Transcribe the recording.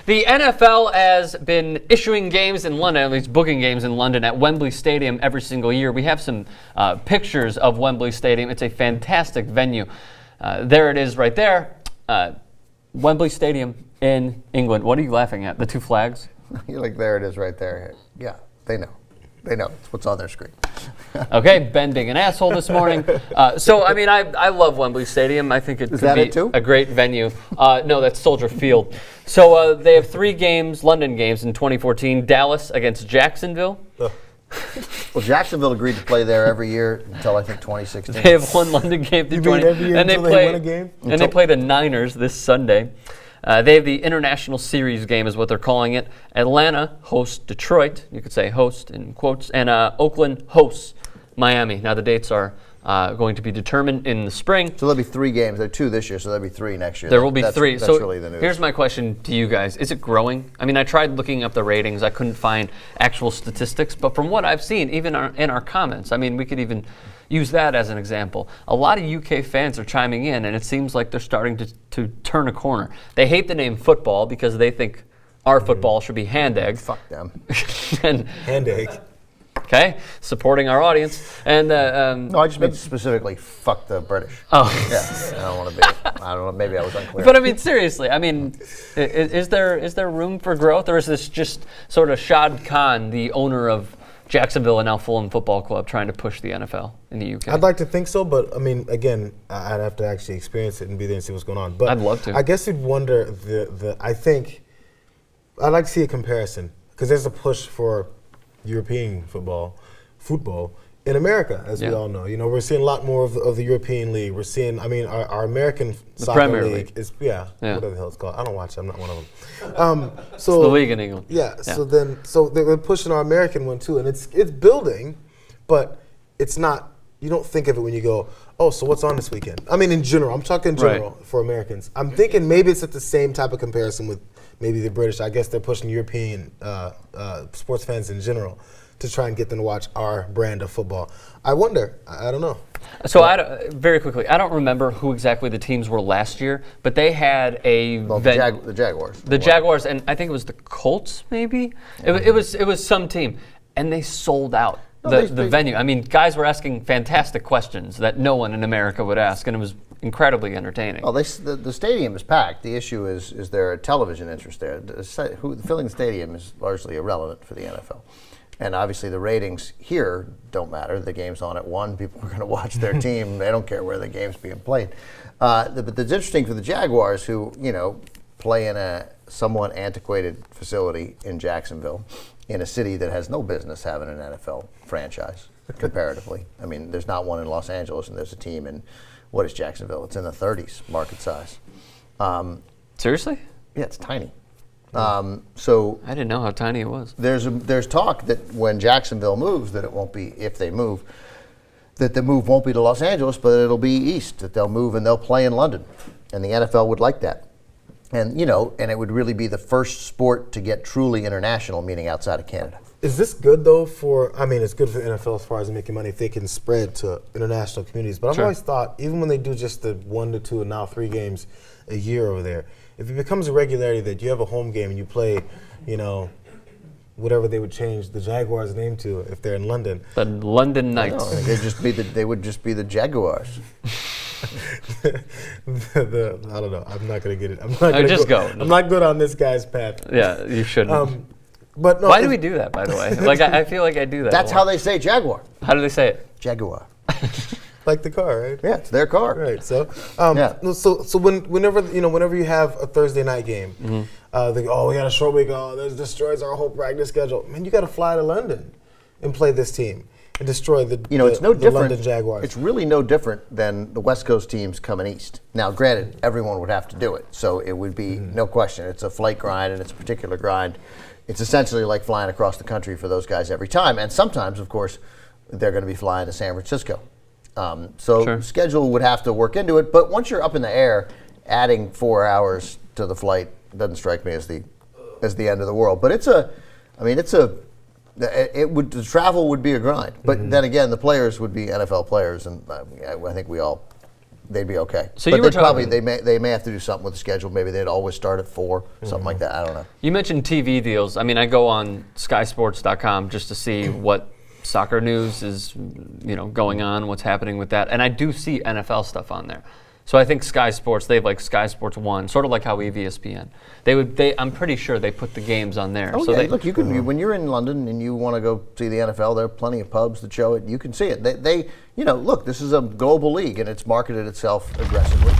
The NFL has been issuing games in London, at least booking games in London at Wembley Stadium every single year. We have some pictures of Wembley Stadium. It's a fantastic venue. There it is right there. Wembley Stadium in England. What are you laughing at? The two flags? You're like, there it is right there. Yeah, they know. They know. It's what's on their screen. Okay, Ben being an asshole this morning. I love Wembley Stadium. I think it could be a great venue. No, that's Soldier Field. So they have 3 games, London games in 2014. Dallas against Jacksonville. Well, Jacksonville agreed to play there every year until I think 2016. They have 1 London game through 20. Every year until they win a game? And they play the Niners this Sunday. They have the International Series game is what they're calling it. Atlanta hosts Detroit. You could say host in quotes. And Oakland hosts Miami. Now the dates are going to be determined in the spring. So there'll be 3 games. There are 2 this year, so there'll be 3 next year. There will be 3. That's so really the news. Here's my question to you guys. Is it growing? I mean, I tried looking up the ratings. I couldn't find actual statistics. But from what I've seen, even in our comments, I mean, we could even use that as an example. A lot of UK fans are chiming in, and it seems like they're starting to turn a corner. They hate the name football because they think our football should be hand egg. Fuck them. Hand egg. Okay, supporting our audience. And no, I just meant specifically fuck the British. Oh. Yeah, I don't want to be. I don't know, maybe I was unclear. But I mean, seriously, I mean, is there room for growth, or is this just sort of Shad Khan, the owner of Jacksonville and now Fulham Football Club, trying to push the NFL in the UK? I'd like to think so, but I mean, again, I'd have to actually experience it and be there and see what's going on. But I'd love to. I guess you'd wonder I think I'd like to see a comparison because there's a push for European football in America, as we all know. You know, we're seeing a lot more of the European League. We're seeing, I mean, our American soccer Premier league League. is, whatever the hell it's called. I don't watch it. I'm not one of them. So it's the league in England. Yeah. So they're pushing our American one too, and it's building, but it's not. You don't think of it when you go, oh, so what's on this weekend? I mean, in general, I'm talking in general for Americans. I'm thinking maybe it's at the same type of comparison with maybe the British. I guess they're pushing European sports fans in general to try and get them to watch our brand of football. I wonder. I don't know. So very quickly, I don't remember who exactly the teams were last year, but they had the Jaguars. The Jaguars, and I think it was the Colts, maybe. It was some team, and they sold out the venue. I mean, guys were asking fantastic questions that no one in America would ask, and it was incredibly entertaining. Well, the stadium is packed. The issue is there a television interest there? Filling the stadium is largely irrelevant for the NFL. And obviously the ratings here don't matter. The game's on at 1. People are going to watch their team. They don't care where the game's being played. But that's interesting for the Jaguars, who play in a somewhat antiquated facility in Jacksonville, in a city that has no business having an NFL franchise, comparatively. I mein, there's not one in Los Angeles, and there's a team in, what is Jacksonville? It's in the 30s market size. Seriously? Yeah, it's tiny. So I didn't know how tiny it was. There's talk that when Jacksonville moves, that it won't be, if they move, that the move won't be to Los Angeles, but it'll be east. That they'll move and they'll play in London, and the NFL would like that. And and it would really be the first sport to get truly international, meaning outside of Canada. Is this good though it's good for the NFL as far as making money if they can spread to international communities. But I've always thought, even when they do just the 1 to 2 and now 3 games a year over there, if it becomes a regularity that you have a home game and you play, whatever they would change the Jaguars' name to if they're in London. The London Knights. They would just be the Jaguars. I don't know. I'm not going to get it. I'm not go. I'm not good on this guy's path. Yeah, you shouldn't. But no, why do we do that, by the way? Like, I feel like I do that. That's how they say Jaguar. How do they say it? Jaguar. Like the car, right? Yeah, it's their car. Right. So, whenever you have a Thursday night game, they go, we got a short week. Oh, this destroys our whole practice schedule. Man, you got to fly to London and play this team and destroy the London Jaguars. It's really no different than the West Coast teams coming east. Now, granted, everyone would have to do it, so it would be no question. It's a flight grind, and it's a particular grind. It's essentially like flying across the country for those guys every time. And sometimes, of course, they're going to be flying to San Francisco. Schedule would have to work into it. But once you're up in the air, adding 4 hours to the flight doesn't strike me as the end of the world. But the travel would be a grind. But then again, the players would be NFL players, and I think we all they'd be okay. So but you were they'd probably talking- they may have to do something with the schedule. Maybe they'd always start at 4, something like that. I don't know. You mentioned TV deals. I mean, I go on SkySports.com just to see what soccer news is, going on, what's happening with that, and I do see NFL stuff on there. So I think Sky Sports, they have like Sky Sports 1, sort of like how we have ESPN. I'm pretty sure they put the games on there. Oh, so yeah. Look, you can when you're in London and you want to go see the NFL, there are plenty of pubs that show it. You can see it. Look, this is a global league and it's marketed itself aggressively.